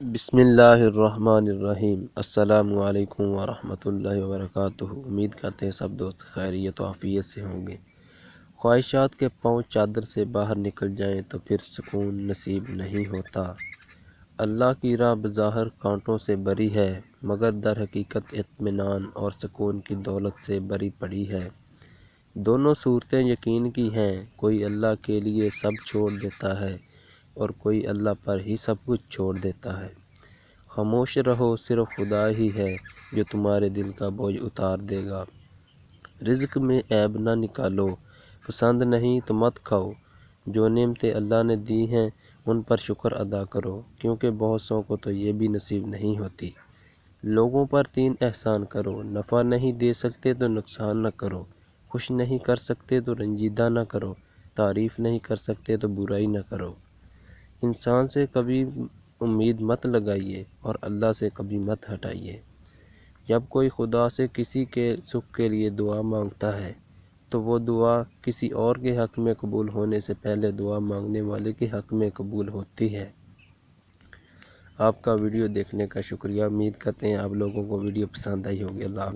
بسم اللہ الرحمن الرحیم۔ السلام علیکم ورحمۃ اللہ وبرکاتہ۔ امید کرتے ہیں سب دوست خیریت و عافیت سے ہوں گے۔ خواہشات کے پاؤں چادر سے باہر نکل جائیں تو پھر سکون نصیب نہیں ہوتا۔ اللہ کی راہ بظاہر کانٹوں سے بری ہے، مگر در حقیقت اطمینان اور سکون کی دولت سے بری پڑی ہے۔ دونوں صورتیں یقین کی ہیں، کوئی اللہ کے لیے سب چھوڑ دیتا ہے اور کوئی اللہ پر ہی سب کچھ چھوڑ دیتا ہے۔ خاموش رہو، صرف خدا ہی ہے جو تمہارے دل کا بوجھ اتار دے گا۔ رزق میں عیب نہ نکالو، پسند نہیں تو مت کھاؤ۔ جو نعمتیں اللہ نے دی ہیں ان پر شکر ادا کرو، کیونکہ بہت سو کو تو یہ بھی نصیب نہیں ہوتی۔ لوگوں پر 3 احسان کرو، نفع نہیں دے سکتے تو نقصان نہ کرو، خوش نہیں کر سکتے تو رنجیدہ نہ کرو، تعریف نہیں کر سکتے تو برائی نہ کرو۔ انسان سے کبھی امید مت لگائیے اور اللہ سے کبھی مت ہٹائیے۔ جب کوئی خدا سے کسی کے سکھ کے لیے دعا مانگتا ہے تو وہ دعا کسی اور کے حق میں قبول ہونے سے پہلے دعا مانگنے والے کے حق میں قبول ہوتی ہے۔ آپ کا ویڈیو دیکھنے کا شکریہ۔ امید کرتے ہیں آپ لوگوں کو ویڈیو پسند آئی ہوگی۔ اللہ حافظ۔